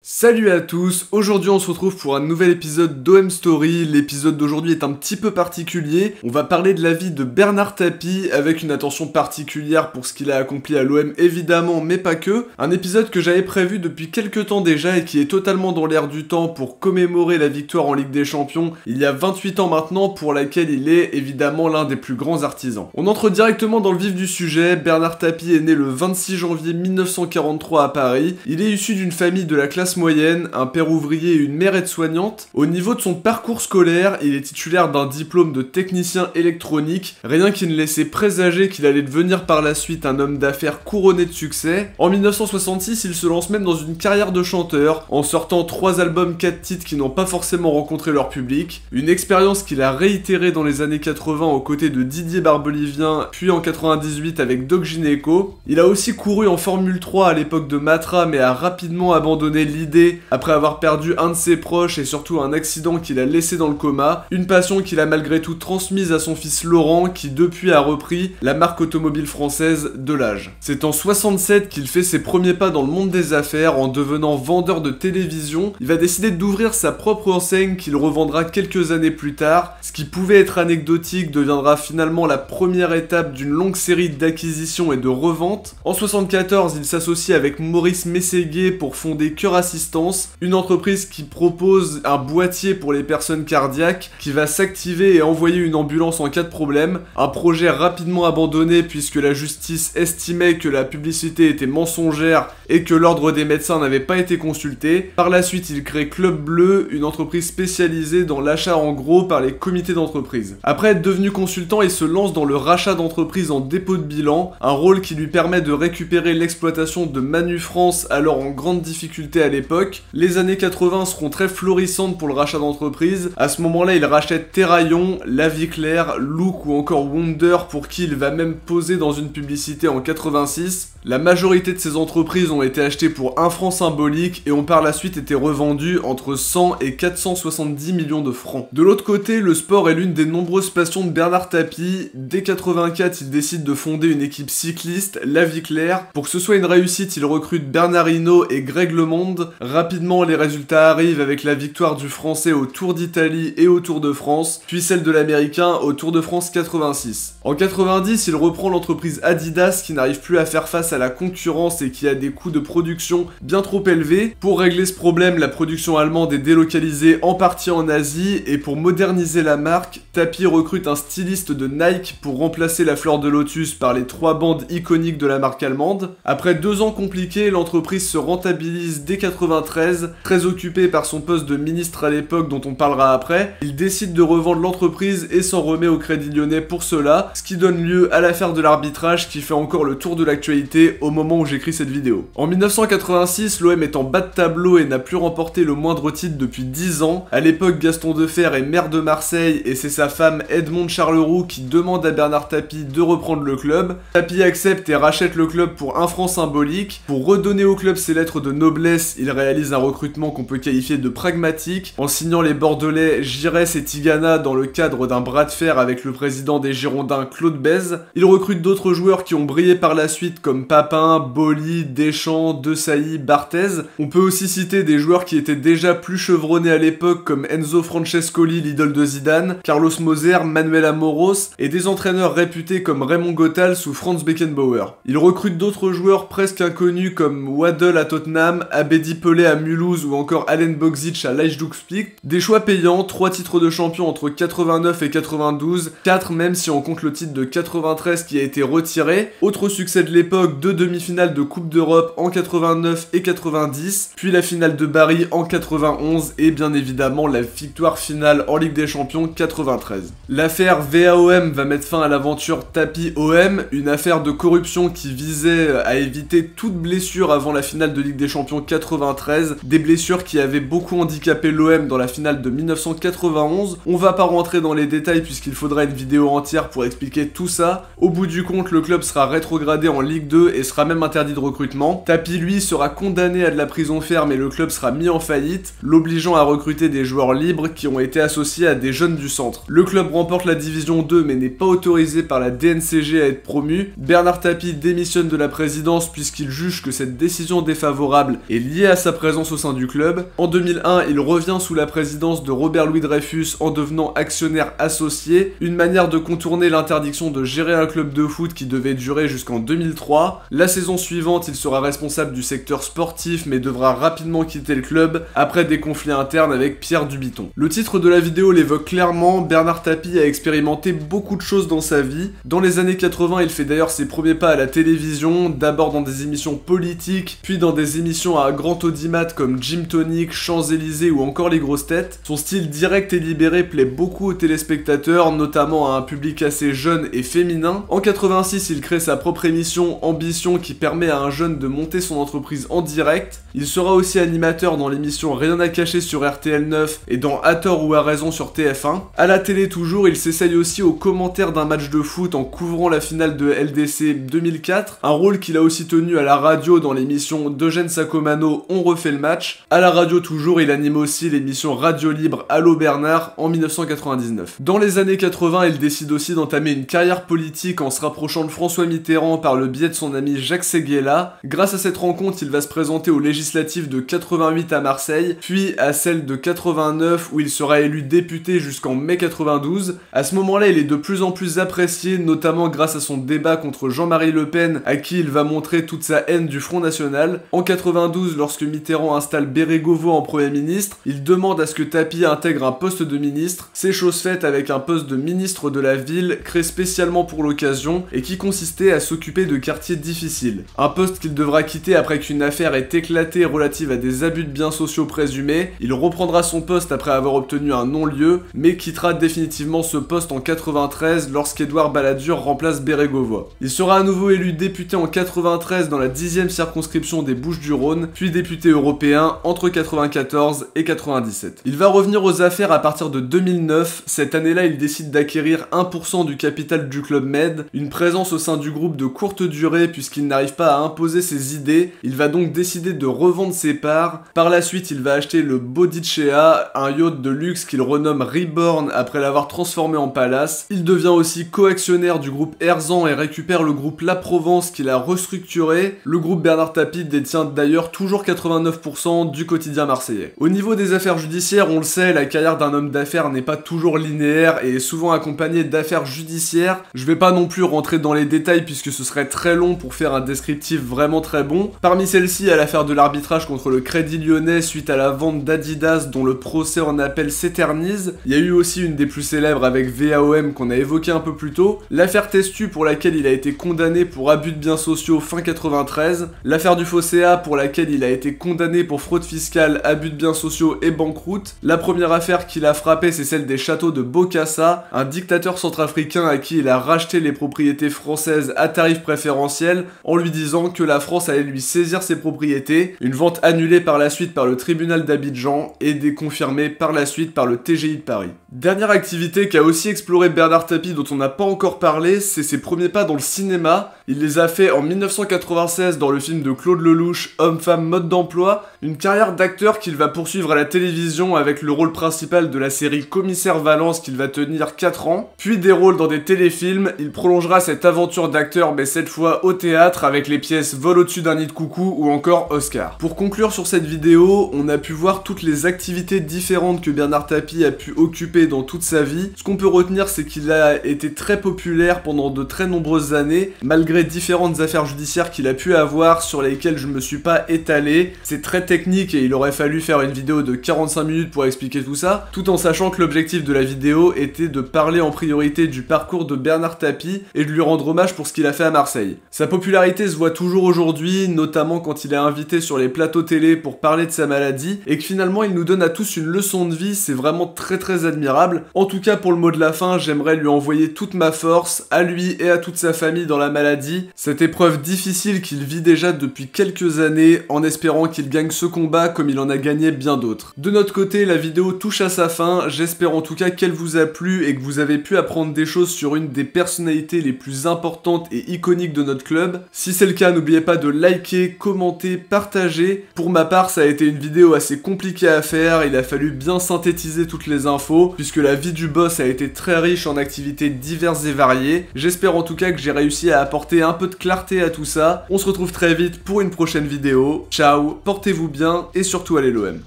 Salut à tous, aujourd'hui on se retrouve pour un nouvel épisode d'OM Story. L'épisode d'aujourd'hui est un petit peu particulier. On va parler de la vie de Bernard Tapie avec une attention particulière pour ce qu'il a accompli à l'OM évidemment, mais pas que. Un épisode que j'avais prévu depuis quelques temps déjà et qui est totalement dans l'air du temps pour commémorer la victoire en Ligue des Champions il y a 28 ans maintenant, pour laquelle il est évidemment l'un des plus grands artisans. On entre directement dans le vif du sujet. Bernard Tapie est né le 26 janvier 1943 à Paris. Il est issu d'une famille de la classe moyenne, un père ouvrier et une mère aide-soignante. Au niveau de son parcours scolaire, il est titulaire d'un diplôme de technicien électronique, rien qui ne laissait présager qu'il allait devenir par la suite un homme d'affaires couronné de succès. En 1966, il se lance même dans une carrière de chanteur, en sortant 3 albums 4 titres qui n'ont pas forcément rencontré leur public, une expérience qu'il a réitérée dans les années 80 aux côtés de Didier Barbelivien, puis en 98 avec Doc Gynéco. Il a aussi couru en Formule 3 à l'époque de Matra, mais a rapidement abandonné l'idée après avoir perdu un de ses proches et surtout un accident qu'il a laissé dans le coma, une passion qu'il a malgré tout transmise à son fils Laurent qui depuis a repris la marque automobile française de l'âge. C'est en 67 qu'il fait ses premiers pas dans le monde des affaires en devenant vendeur de télévision. Il va décider d'ouvrir sa propre enseigne qu'il revendra quelques années plus tard. Ce qui pouvait être anecdotique deviendra finalement la première étape d'une longue série d'acquisitions et de reventes. En 74, il s'associe avec Maurice Mességuet pour fonder Cœur Assistance, une entreprise qui propose un boîtier pour les personnes cardiaques qui va s'activer et envoyer une ambulance en cas de problème. Un projet rapidement abandonné puisque la justice estimait que la publicité était mensongère et que l'ordre des médecins n'avait pas été consulté. Par la suite, il crée Club Bleu, une entreprise spécialisée dans l'achat en gros par les comités d'entreprise. Après être devenu consultant, il se lance dans le rachat d'entreprises en dépôt de bilan, un rôle qui lui permet de récupérer l'exploitation de Manu France, alors en grande difficulté à l'époque. Les années 80 seront très florissantes pour le rachat d'entreprises. À ce moment-là, il rachète Terraillon, La Vie Claire, Look ou encore Wonder, pour qui il va même poser dans une publicité en 86. La majorité de ces entreprises ont été achetées pour 1 franc symbolique et ont par la suite été revendues entre 100 et 470 millions de francs. De l'autre côté, le sport est l'une des nombreuses passions de Bernard Tapie. Dès 84, il décide de fonder une équipe cycliste, La Vie Claire. Pour que ce soit une réussite, il recrute Bernard Hinault et Greg LeMond. Rapidement, les résultats arrivent avec la victoire du Français au Tour d'Italie et au Tour de France, puis celle de l'Américain au Tour de France 86. En 90, il reprend l'entreprise Adidas qui n'arrive plus à faire face à la concurrence et qui a des coûts de production bien trop élevés. Pour régler ce problème, la production allemande est délocalisée en partie en Asie et pour moderniser la marque, Tapie recrute un styliste de Nike pour remplacer la fleur de lotus par les 3 bandes iconiques de la marque allemande. Après 2 ans compliqués, l'entreprise se rentabilise dès 93, très occupé par son poste de ministre à l'époque dont on parlera après. Il décide de revendre l'entreprise et s'en remet au Crédit Lyonnais pour cela, ce qui donne lieu à l'affaire de l'arbitrage qui fait encore le tour de l'actualité au moment où j'écris cette vidéo. En 1986, l'OM est en bas de tableau et n'a plus remporté le moindre titre depuis 10 ans. À l'époque, Gaston Defferre est maire de Marseille et c'est sa femme Edmonde Charleroux qui demande à Bernard Tapie de reprendre le club. Tapie accepte et rachète le club pour 1 franc symbolique. Pour redonner au club ses lettres de noblesse, il réalise un recrutement qu'on peut qualifier de pragmatique, en signant les Bordelais Giresse et Tigana dans le cadre d'un bras de fer avec le président des Girondins Claude Bèze. Il recrute d'autres joueurs qui ont brillé par la suite comme Papin, Boli, Deschamps, Desailly, Barthez. On peut aussi citer des joueurs qui étaient déjà plus chevronnés à l'époque comme Enzo Francescoli, l'idole de Zidane, Carlos Moser, Manuel Amoros et des entraîneurs réputés comme Raymond Goethals ou Franz Beckenbauer. Il recrute d'autres joueurs presque inconnus comme Waddle à Tottenham, Abedi Pelé à Mulhouse ou encore Alen Boksic à Lejdukspik. Des choix payants, 3 titres de champion entre 89 et 92, 4 même si on compte le titre de 93 qui a été retiré. Autre succès de l'époque, 2 demi-finales de Coupe d'Europe en 89 et 90, puis la finale de Bari en 91 et bien évidemment la victoire finale en Ligue des Champions 93. L'affaire VAOM va mettre fin à l'aventure Tapie-OM, une affaire de corruption qui visait à éviter toute blessure avant la finale de Ligue des Champions 93, des blessures qui avaient beaucoup handicapé l'OM dans la finale de 1991. On va pas rentrer dans les détails puisqu'il faudra une vidéo entière pour expliquer tout ça. Au bout du compte, le club sera rétrogradé en Ligue 2 et sera même interdit de recrutement. Tapie, lui, sera condamné à de la prison ferme et le club sera mis en faillite, l'obligeant à recruter des joueurs libres qui ont été associés à des jeunes du centre. Le club remporte la division 2 mais n'est pas autorisé par la DNCG à être promu. Bernard Tapie démissionne de la présidence puisqu'il juge que cette décision défavorable est liée à sa présence au sein du club. En 2001, il revient sous la présidence de Robert Louis Dreyfus en devenant actionnaire associé, une manière de contourner l'interdiction de gérer un club de foot qui devait durer jusqu'en 2003. La saison suivante, il sera responsable du secteur sportif mais devra rapidement quitter le club après des conflits internes avec Pierre Dubiton. Le titre de la vidéo l'évoque clairement, Bernard Tapie a expérimenté beaucoup de choses dans sa vie. Dans les années 80, il fait d'ailleurs ses premiers pas à la télévision, d'abord dans des émissions politiques, puis dans des émissions à grand audimat comme Gym Tonic, Champs-Élysées ou encore Les Grosses Têtes. Son style direct et libéré plaît beaucoup aux téléspectateurs, notamment à un public assez jeune et féminin. En 86, il crée sa propre émission Ambition qui permet à un jeune de monter son entreprise en direct. Il sera aussi animateur dans l'émission Rien à cacher sur RTL9 et dans À tort ou à raison sur TF1. À la télé toujours, il s'essaye aussi aux commentaires d'un match de foot en couvrant la finale de LDC 2004, un rôle qu'il a aussi tenu à la radio dans l'émission d'Eugène Sacomano On refait le match. À la radio toujours, il anime aussi l'émission Radio Libre Allô Bernard en 1999. Dans les années 80, il décide aussi d'entamer une carrière politique en se rapprochant de François Mitterrand par le biais de son ami Jacques Séguéla. Grâce à cette rencontre, il va se présenter aux législatives de 88 à Marseille, puis à celle de 89 où il sera élu député jusqu'en mai 92. À ce moment-là, il est de plus en plus apprécié, notamment grâce à son débat contre Jean-Marie Le Pen, à qui il va montrer toute sa haine du Front National. En 92, lorsque Mitterrand installe Bérégovoy en Premier ministre, il demande à ce que Tapie intègre un poste de ministre. C'est chose faite avec un poste de ministre de la ville, créé spécialement pour l'occasion, et qui consistait à s'occuper de quartiers difficiles. Un poste qu'il devra quitter après qu'une affaire ait éclaté relative à des abus de biens sociaux présumés. Il reprendra son poste après avoir obtenu un non-lieu, mais quittera définitivement ce poste en 93 lorsqu'Édouard Balladur remplace Bérégovoy. Il sera à nouveau élu député en 93 dans la 10e circonscription des Bouches-du-Rhône, puis député européen entre 94 et 97. Il va revenir aux affaires à partir de 2009. Cette année-là, il décide d'acquérir 1% du capital du Club Med, une présence au sein du groupe de courte durée puisqu'il n'arrive pas à imposer ses idées. Il va donc décider de revendre ses parts. Par la suite, il va acheter le Bodicea, un yacht de luxe qu'il renomme Reborn après l'avoir transformé en palace. Il devient aussi coactionnaire du groupe Erzan et récupère le groupe La Provence qu'il a restructuré. Le groupe Bernard Tapie détient d'ailleurs toujours 89% du quotidien marseillais. Au niveau des affaires judiciaires, on le sait, la carrière d'un homme d'affaires n'est pas toujours linéaire et est souvent accompagnée d'affaires judiciaires. Je vais pas non plus rentrer dans les détails puisque ce serait très long pour faire un descriptif vraiment très bon. Parmi celles-ci, il y a l'affaire de l'arbitrage contre le Crédit Lyonnais suite à la vente d'Adidas dont le procès en appel s'éternise. Il y a eu aussi une des plus célèbres avec VAOM qu'on a évoqué un peu plus tôt. L'affaire Testu pour laquelle il a été condamné pour abus de biens sociaux fin 93. L'affaire du Fosséa pour laquelle il a été condamné pour fraude fiscale, abus de biens sociaux et banqueroute. La première affaire qu'il a frappée, c'est celle des châteaux de Bokassa, un dictateur centrafricain à qui il a racheté les propriétés françaises à tarif préférentiel en lui disant que la France allait lui saisir ses propriétés. Une vente annulée par la suite par le tribunal d'Abidjan et déconfirmée par la suite par le TGI de Paris. Dernière activité qu'a aussi exploré Bernard Tapie dont on n'a pas encore parlé, c'est ses premiers pas dans le cinéma. Il les a fait en 1996 dans le film de Claude Lelouch, Homme-Femme Mode d'Emploi, une carrière d'acteur qu'il va poursuivre à la télévision avec le rôle principal de la série Commissaire Valence qu'il va tenir 4 ans, puis des rôles dans des téléfilms. Il prolongera cette aventure d'acteur mais cette fois au théâtre avec les pièces Vol au-dessus d'un nid de coucou ou encore Oscar. Pour conclure sur cette vidéo, on a pu voir toutes les activités différentes que Bernard Tapie a pu occuper dans toute sa vie. Ce qu'on peut retenir, c'est qu'il a été très populaire pendant de très nombreuses années, malgré différentes affaires judiciaires qu'il a pu avoir sur lesquelles je me suis pas étalé. C'est très technique et il aurait fallu faire une vidéo de 45 minutes pour expliquer tout ça, tout en sachant que l'objectif de la vidéo était de parler en priorité du parcours de Bernard Tapie et de lui rendre hommage pour ce qu'il a fait à Marseille. Sa popularité se voit toujours aujourd'hui, notamment quand il est invité sur les plateaux télé pour parler de sa maladie, et que finalement il nous donne à tous une leçon de vie. C'est vraiment très admirable. En tout cas, pour le mot de la fin, j'aimerais lui envoyer toute ma force, à lui et à toute sa famille dans la maladie, cette épreuve difficile qu'il vit déjà depuis quelques années, en espérant qu'il gagne ce combat comme il en a gagné bien d'autres. De notre côté, la vidéo touche à sa fin, j'espère en tout cas qu'elle vous a plu et que vous avez pu apprendre des choses sur une des personnalités les plus importantes et iconiques de notre club. Si c'est le cas, n'oubliez pas de liker, commenter, partager. Pour ma part, ça a été une vidéo assez compliquée à faire, il a fallu bien synthétiser toutes les infos, puisque la vie du boss a été très riche en activités diverses et variées. J'espère en tout cas que j'ai réussi à apporter apporter un peu de clarté à tout ça. On se retrouve très vite pour une prochaine vidéo. Ciao, portez-vous bien et surtout allez l'OM.